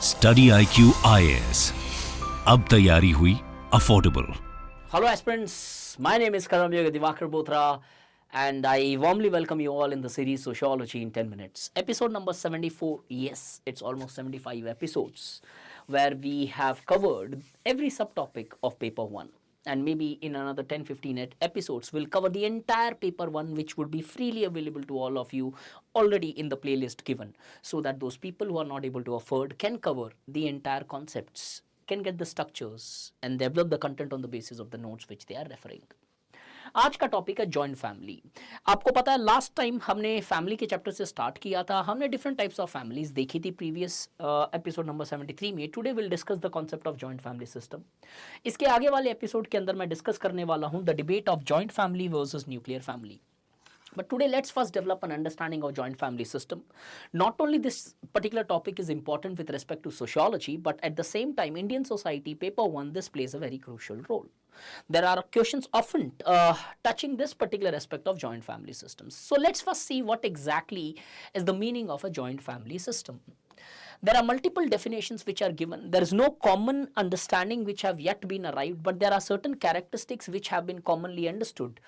Study IQ IAS, अब तैयारी हुई affordable. Hello aspirants, my name is Karamyoga Divakar Bothra and I warmly welcome you all in the series Sociology in 10 Minutes. Episode number 74, yes, it's almost 75 episodes where we have covered every subtopic of paper 1. And maybe in another 10-15 episodes, we'll cover the entire paper 1, which would be freely available to all of you already in the playlist given, so that those people who are not able to afford can cover the entire concepts, can get the structures and develop the content on the basis of the notes which they are referring. आज का topic है joint family. आपको पता है last time हमने family के chapter से start किया था, हमने डिफरेंट टाइप्स ऑफ फैमिलीज देखी थी प्रीवियस एपिसोड नंबर 73 में। Today will discuss the concept of joint family system. इसके आगे वाले एपिसोड के अंदर मैं डिस्कस करने वाला हूं the debate of joint family versus nuclear family. But today let's first develop an understanding of joint family system. Not only this particular topic is important with respect to sociology, but at the same time Indian society paper 1 this plays a very crucial role. There are questions often touching this particular aspect of joint family systems. So let's first see what exactly is the meaning of a joint family system. There are multiple definitions which are given. There is no common understanding which have yet been arrived, but there are certain characteristics which have been commonly understood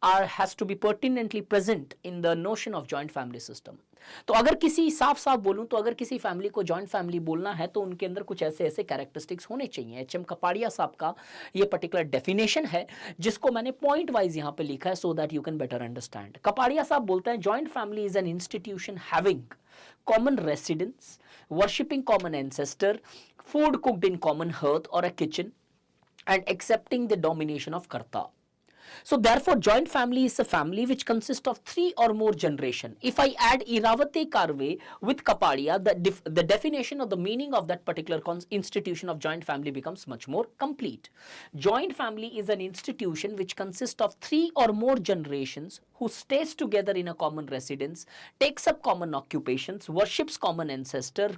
or has to be pertinently present in the notion of joint family system. तो अगर किसी साफ बोलूं तो अगर किसी family को joint family बोलना है तो उनके अंदर कुछ ऐसे कैरेक्टरिस्टिक्स होने चाहिए। एच एम कपाड़िया साहब का ये पर्टिकुलर डेफिनेशन है जिसको मैंने पॉइंट वाइज यहाँ पे लिखा है so that you can better understand. Kapadia साहब बोलते हैं joint family is an institution having common residence, worshipping common ancestor, food cooked in common hearth or a kitchen, and accepting the domination of karta. So therefore joint family is a family which consists of 3 or more generation. If I add Iravate Karve with Kapadia, the definition of the meaning of that particular institution of joint family becomes much more complete. Joint family is an institution which consists of 3 or more generations who stays together in a common residence, takes up common occupations, worships common ancestor,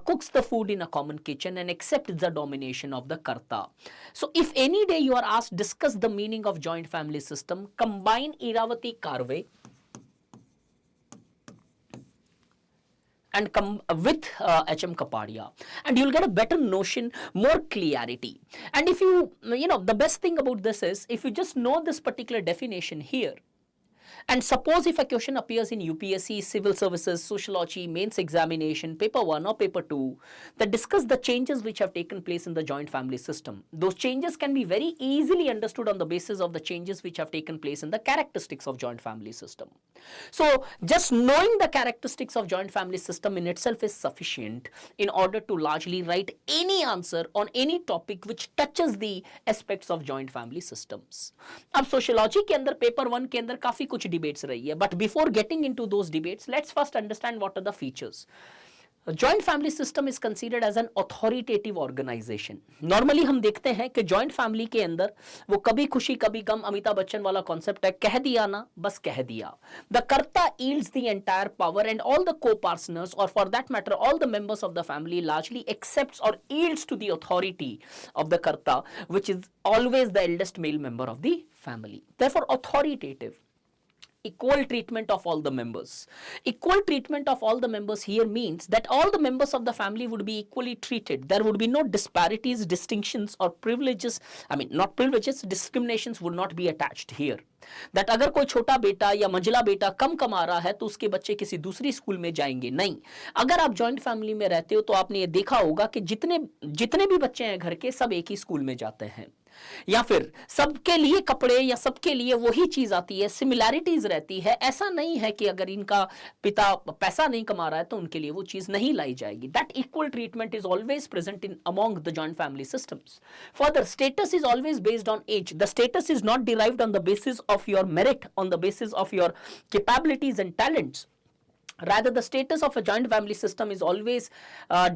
cooks the food in a common kitchen and accepts the domination of the karta. So if any day you are asked discuss the meaning of joint family system, combine Iravati Karve and come with H.M. Kapadia and you'll get a better notion, more clarity. And if you know, the best thing about this is if you just know this particular definition here, and suppose if a question appears in UPSC, civil services, sociology, mains examination, paper 1 or paper 2 that discuss the changes which have taken place in the joint family system, those changes can be very easily understood on the basis of the changes which have taken place in the characteristics of joint family system. So just knowing the characteristics of joint family system in itself is sufficient in order to largely write any answer on any topic which touches the aspects of joint family systems. अब sociology के अंदर paper 1 के अंदर काफी कुछ debates रही है, but before getting into those debates, let's first understand what are the features. A joint family system is considered as an authoritative organization. Normally हम देखते हैं कि joint family के अंदर वो कभी खुशी कभी गम अमिताभ बच्चन वाला concept है, कह दिया ना बस कह दिया. The karta yields the entire power and all the co-partners or for that matter all the members of the family largely accepts or yields to the authority of the karta, which is always the eldest male member of the family. Therefore authoritative. Equal treatment of all the members. Equal treatment of all the members here means that all the members of the family would be equally treated. There would be no disparities, distinctions or privileges. I mean not privileges, discriminations would not be attached here. That अगर कोई छोटा बेटा या मंझला बेटा कम कमा रहा है तो उसके बच्चे किसी दूसरी स्कूल में जाएंगे नहीं। अगर आप जॉइंट फैमिली में रहते हो तो आपने ये देखा होगा कि जितने भी बच्चे हैं घर के सब एक ही स्कूल में जाते हैं या फिर सबके लिए कपड़े या सबके लिए वही चीज आती है, सिमिलैरिटीज रहती है। ऐसा नहीं है कि अगर इनका पिता पैसा नहीं कमा रहा है तो उनके लिए वो चीज नहीं लाई जाएगी। That equal treatment is always present in among the joint family systems. Further status is always based on age. The status is not derived on the basis of your merit, on the basis of your capabilities and talents. Rather, the status of a joint family system is always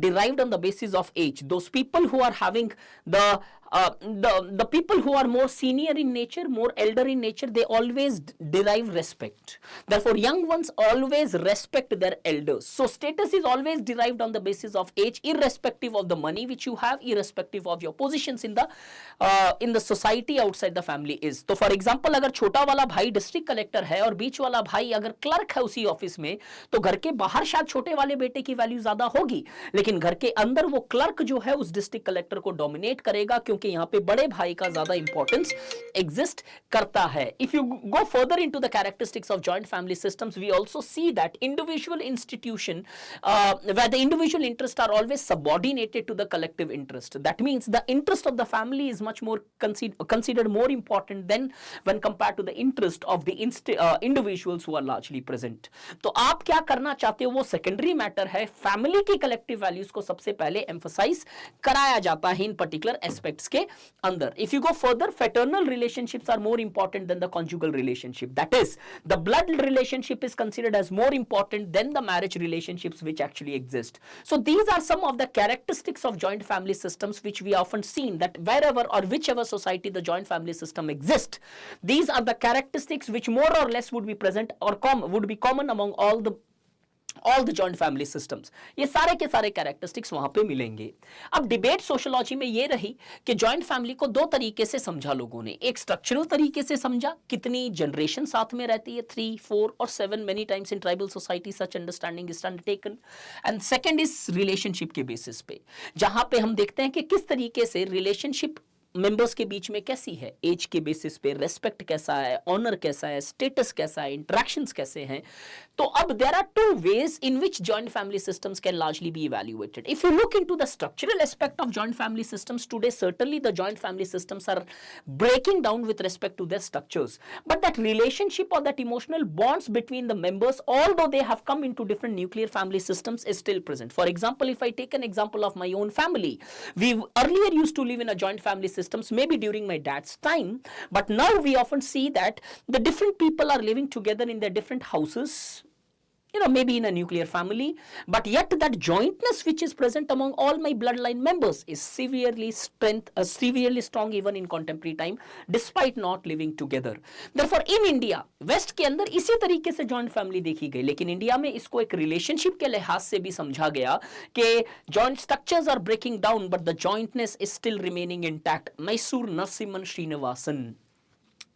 derived on the basis of age. Those people who are having the the people who are more senior in nature, more elder in nature, they always derive respect. Therefore young ones always respect their elders. So status is always derived on the basis of age, irrespective of the money which you have, irrespective of your positions in the society outside the family is. तो for example अगर छोटा वाला भाई district collector है और बीच वाला भाई अगर क्लर्क है उसी ऑफिस में, तो घर के बाहर शायद छोटे वाले बेटे की वैल्यू ज्यादा होगी, लेकिन घर के अंदर वो क्लर्क जो है उस डिस्ट्रिक्ट कलेक्टर को डोमिनेट करेगा, क्योंकि यहाँ पे बड़े भाई का ज्यादा इंपॉर्टेंस एग्जिस्ट करता है. If you go further into the characteristics of joint family systems, we also see that individual institution where the individual interests are always subordinated to the collective interest. That means the interest of the family is much more considered more important than when compared to the interest of the individuals who are largely present. तो आप क्या करना चाहते हो वो secondary matter है. Family की collective values को सबसे पहले एम्फसाइज कराया जाता है इन पर्टिकुलर एस्पेक्ट्स के अंदर. If you go further, fraternal relationships are more important than the conjugal relationship. That is, the blood relationship is considered as more important than the marriage relationships which actually exist. So these are some of the characteristics of joint family systems which we often seen that wherever or whichever society the joint family system exists, these are the characteristics which more or less would be present or would be common among all the joint family systems. ये सारे के सारे characteristics वहां पे मिलेंगे. अब debate sociology में ये रही कि जॉइंट फैमिली को दो तरीके से समझा लोगों ने. एक स्ट्रक्चरल तरीके से समझा, कितनी जनरेशन साथ में रहती है, 3, 4 और 7, many times in tribal society such understanding is undertaken. And second is relationship के बेसिस पे, जहां पे हम देखते हैं कि किस तरीके से रिलेशनशिप मेंबर्स के बीच में कैसी है, एज के बेसिस पे रेस्पेक्ट कैसा है, ऑनर कैसा है, स्टेटस कैसा है, इंटरेक्शंस कैसे हैं. तो अब there are two ways in which joint family systems can largely be evaluated. If you look into the structural aspect of joint family systems today, certainly the joint family systems are breaking down with respect to their structures, but that relationship or that emotional bonds between the members, although they have come into different nuclear family systems, is still present. For example, if I take an example of my own family, we earlier used to live in a joint family systems, maybe during my dad's time, but now we often see that the different people are living together in their different houses, maybe in a nuclear family, but yet that jointness which is present among all my bloodline members is severely strong even in contemporary time, despite not living together. Therefore in India, west के अंदर इसी तरीके से joint family देखी गई, लेकिन India में इसको एक रिलेशनशिप के लिहाज से भी समझा गया कि joint structures are breaking down but the jointness is still remaining intact. Mysore Narasimhan Srinivasan.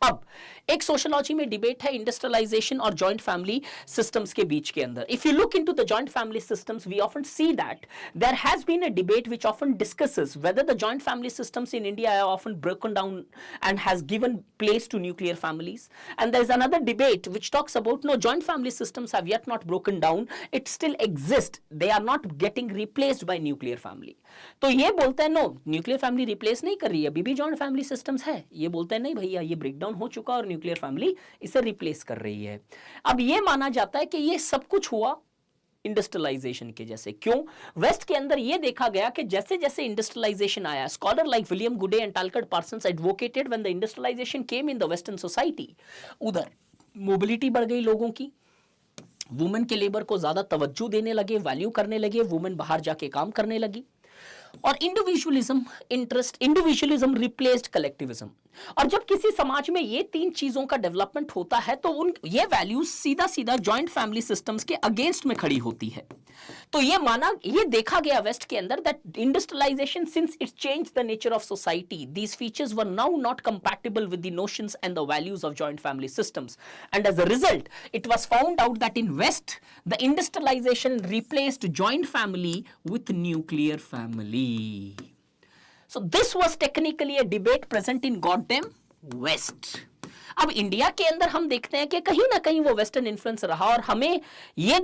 अब एक सोशियोलॉजी में डिबेट है इंडस्ट्रियलाइजेशन और जॉइंट फैमिली सिस्टम्स के बीच के अंदर. If you look into the joint family systems, we often see that there has been a debate which often discusses whether the joint family systems in India are often broken down and has given place to nuclear families, and there is another debate which talks about no, joint family systems have yet not broken down, it still exist, they are not getting replaced by nuclear family. तो ये बोलते हैं no, nuclear family replace नहीं कर रही है, अभी भी जॉइंट फैमिली सिस्टम्स है. ये बोलते हैं नहीं भैया, ये ब्रेकडाउन हो चुका और न्यूक्लियर फैमिली इसे रिप्लेस कर रही है. अब ये माना जाता है कि ये सब कुछ हुआ इंडस्ट्रियलाइजेशन के जैसे. क्यों? वेस्ट के अंदर ये देखा गया कि जैसे जैसे इंडस्ट्रियलाइजेशन आया, scholar like William Goode and Talcott Parsons advocated when the industrialisation came in the western society, उधर मोबिलिटी बढ़ गई लोगों की, वुमेन के लेबर को ज्यादा तवज्जो देने लगे, वैल्यू करने लगे, वुमेन बाहर जाके काम करने लगी, और इंडिविजुअलिज्म रिप्लेस्ड कलेक्टिविज्म. और जब किसी समाज में ये तीन चीजों का डेवलपमेंट होता है तो ये वैल्यूज सीधा सीधा जॉइंट फैमिली सिस्टम्स के अगेंस्ट में खड़ी होती है. तो ये देखा गया वेस्ट के अंदर that industrialisation, since it change the nature of society, these features were now not compatible with the notions and the values of joint family systems, and as a result it was found out that in west the industrialisation replaced joint family with nuclear family. So this was technically a debate present in goddamn West. अब India के अंदर हम देखते हैं कि कहीं ना कहीं वो वेस्टर्न इन्फ्लुएंस रहा, और हमें ये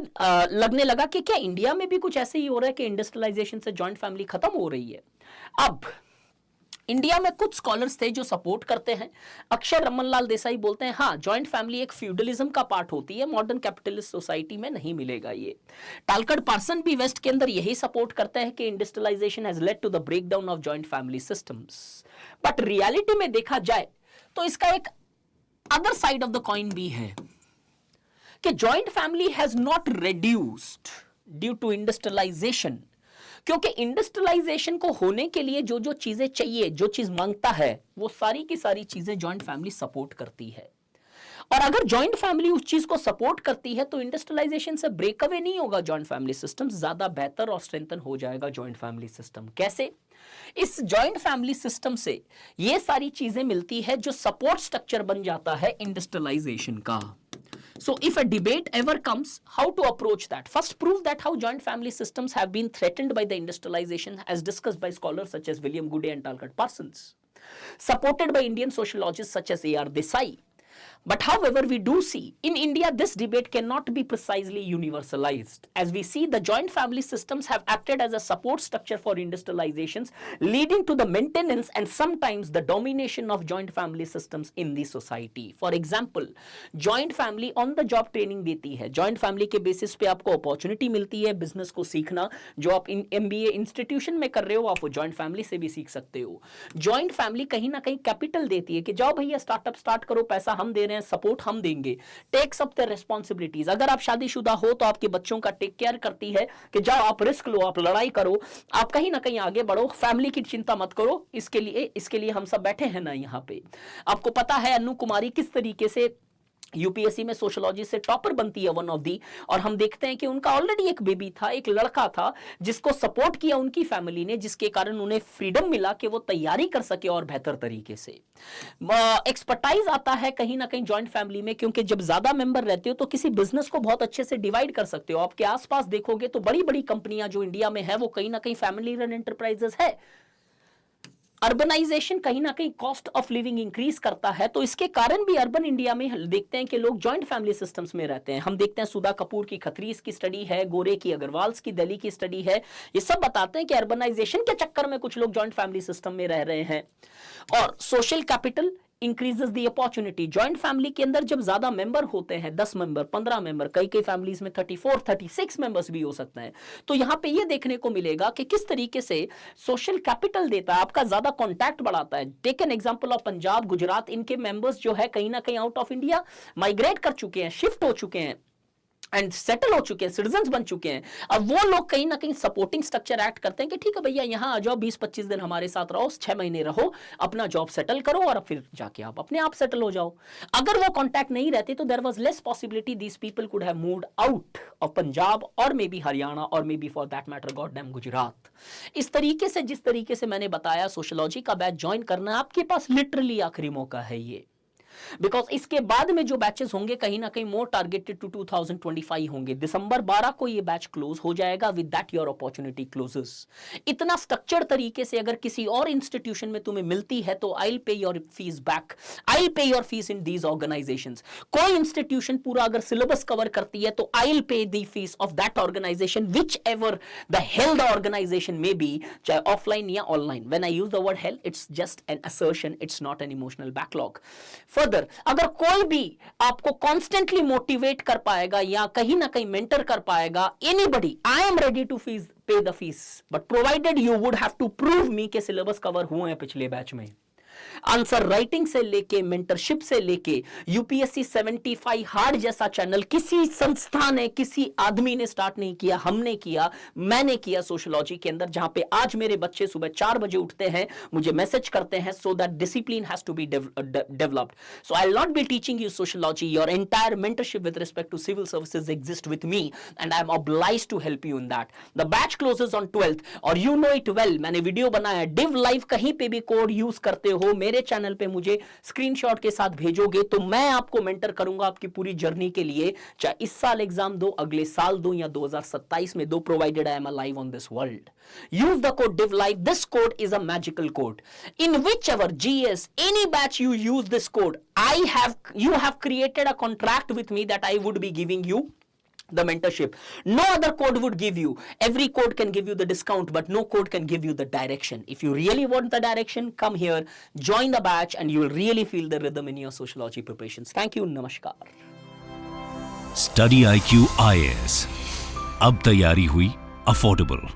लगने लगा कि क्या इंडिया में भी कुछ ऐसे ही हो रहा है कि इंडस्ट्रियलाइजेशन से जॉइंट फैमिली खत्म हो रही है. अब इंडिया में कुछ स्कॉलर्स थे जो सपोर्ट करते हैं. अक्षर रमनलाल देसाई बोलते हैं हाँ, जॉइंट फैमिली एक फ्यूडलिज्म का पार्ट होती है, मॉडर्न कैपिटलिस्ट सोसाइटी में नहीं मिलेगा ये. टालकट पार्सन भी वेस्ट के अंदर यही सपोर्ट करते हैं कि industrialisation has led to the breakdown of joint family systems. But reality में देखा जाए तो इसका एक other side of the coin भी है कि joint family has not reduced due to industrialisation. क्योंकि इंडस्ट्रियलाइजेशन को होने के लिए जो जो चीजें चाहिए, जो चीज मांगता है, वो सारी की सारी चीजें जॉइंट फैमिली सपोर्ट करती है। और अगर जॉइंट फैमिली उस चीज को सपोर्ट करती है तो इंडस्ट्रियलाइजेशन से ब्रेक अवे नहीं होगा जॉइंट फैमिली सिस्टम, ज्यादा बेहतर और स्ट्रेंथन हो जाएगा जॉइंट फैमिली सिस्टम। कैसे? इस जॉइंट फैमिली सिस्टम से ये सारी चीजें मिलती है जो सपोर्ट स्ट्रक्चर बन जाता है इंडस्ट्रियलाइजेशन का। So if a debate ever comes, how to approach that? First, prove that how joint family systems have been threatened by the industrialization as discussed by scholars such as William Goode and Talcott Parsons, supported by Indian sociologists such as A.R. Desai. But however, we do see in India this debate cannot be precisely universalized. As we see, the joint family systems have acted as a support structure for industrializations, leading to the maintenance and sometimes the domination of joint family systems in the society. For example, joint family on the job training देती है। joint family के basis पे आपको opportunity मिलती है business को सीखना। जो आप MBA institution में कर रहे हो आप वो joint family से भी सीख सकते हो। joint family कहीं ना कहीं capital देती है कि जाओ भैया स्टार्टअप स्टार्ट करो, पैसा हम दे रहे हैं, सपोर्ट हम देंगे। Takes up the responsibilities. अगर आप शादीशुदा हो तो आपके बच्चों का टेक केयर करती है कि जाओ आप रिस्क लो, आप लड़ाई करो, आप कहीं ना कहीं आगे बढ़ो, फैमिली की चिंता मत करो। इसके लिए हम सब बैठे हैं ना यहाँ पे। आपको पता है अनु कुमारी किस तरीके से यूपीएससी में सोशियोलॉजी से टॉपर बनती है, वन ऑफ दी, और हम देखते हैं कि उनका ऑलरेडी एक बेबी था, एक लड़का था जिसको सपोर्ट किया उनकी फैमिली ने, जिसके कारण उन्हें फ्रीडम मिला कि वो तैयारी कर सके और बेहतर तरीके से। एक्सपर्टाइज आता है कहीं ना कहीं जॉइंट फैमिली में, क्योंकि जब ज्यादा मेंबर रहते हो तो किसी बिजनेस को बहुत अच्छे से डिवाइड कर सकते हो। आपके आसपास देखोगे तो बड़ी बड़ी कंपनियां जो इंडिया में है वो कहीं ना कहीं फैमिली रन एंटरप्राइजेस है। अर्बनाइजेशन कहीं ना कहीं कॉस्ट ऑफ लिविंग इंक्रीज करता है, तो इसके कारण भी अर्बन इंडिया में देखते हैं कि लोग जॉइंट फैमिली सिस्टम्स में रहते हैं। हम देखते हैं सुधा कपूर की खत्रीज की स्टडी है, गोरे की अग्रवाल्स की दिल्ली की स्टडी है, ये सब बताते हैं कि अर्बनाइजेशन के चक्कर में कुछ लोग जॉइंट फैमिली सिस्टम में रह रहे हैं। और social capital increases the opportunity. Joint family के अंदर जब ज्यादा मेंबर होते हैं, 10 मेंबर, 15 मेंबर, कई फैमिलीज में 34, 36 मेंबर्स भी हो सकते हैं, तो यहां पे ये देखने को मिलेगा कि किस तरीके से सोशल कैपिटल देता है, आपका ज्यादा कॉन्टैक्ट बढ़ाता है। Take an example of Punjab, Gujarat, इनके मेंबर्स जो है कहीं ना कहीं आउट ऑफ इंडिया माइग्रेट कर चुके हैं, शिफ्ट हो चुके हैं एंड सेटल हो चुके हैं, सिटीजन्स बन चुके हैं। अब वो लोग कहीं ना कहीं सपोर्टिंग स्ट्रक्चर एक्ट करते हैं कि ठीक है भैया यहाँ आ जाओ, 20-25 दिन हमारे साथ रहो, 6 महीने रहो, अपना जॉब सेटल करो और फिर जाके आप अपने आप सेटल हो जाओ। अगर वो कॉन्टैक्ट नहीं रहते तो there was less possibility these people could have moved out of Punjab और मे बी हरियाणा और maybe for that matter god damn Gujarat. इस तरीके से, जिस तरीके से मैंने बताया, सोशियोलॉजी का बैच ज्वाइन करना आपके पास लिटरली आखिरी मौका है ये, बिकॉज इसके बाद में जो बैचेस होंगे कहीं ना कहीं मोर टारगेटेड टू 2025 होंगे। दिसंबर 12 को ये बैच क्लोज हो जाएगा, with that your opportunity closes. इतना स्ट्रक्चर्ड तरीके से अगर किसी और इंस्टीट्यूशन में तुम्हें मिलती है तो I will pay your fees back, I will pay your fees in these organisations. कोई इंस्टीट्यूशन पूरा अगर सिलेबस कवर करती है तो I will pay the fees of that organisation, whichever the hell the organisation may be, चाहे offline या online. When I use the word hell, it's just an assertion, it's not an emotional backlog. Further, अगर कोई भी आपको constantly motivate कर पाएगा या कहीं ना कहीं मेंटर कर पाएगा, anybody, I am ready to pay the fees, but provided you would have to prove me के सिलेबस कवर हुए हैं पिछले बैच में। आंसर राइटिंग से लेके, मेंटरशिप से लेके, यूपीएससी 75 हार्ड जैसा चैनल किसी संस्था ने, किसी आदमी ने स्टार्ट नहीं किया, हमने किया, मैंने किया सोशियोलॉजी के अंदर, जहां पे आज मेरे बच्चे सुबह 4 बजे उठते हैं, मुझे मैसेज करते हैं, so that discipline has to be developed. So I will not be teaching you sociology, your entire mentorship with respect to civil services exist with me and I am obliged to help you in that. The batch closes on 12th और you know it well, मैंने video बनाया, डिव live, कहीं पे भी code use करते हो, मेरे चैनल पे मुझे स्क्रीनशॉट के साथ भेजोगे तो मैं आपको मेंटर करूंगा आपकी पूरी जर्नी के लिए, चाहे इस साल एग्जाम दो, अगले साल दो या 2027 में दो, provided I am alive on this world. Use the code div live. This code is a magical code. In which ever GS any batch you use this code, you have created a contract with me that I would be giving you the mentorship. No other code would give you. Every code can give you the discount, but no code can give you the direction. If you really want the direction, come here, join the batch, and you will really feel the rhythm in your sociology preparations. Thank you. Namaskar. Study IQ IAS. अब तैयारी हुई affordable.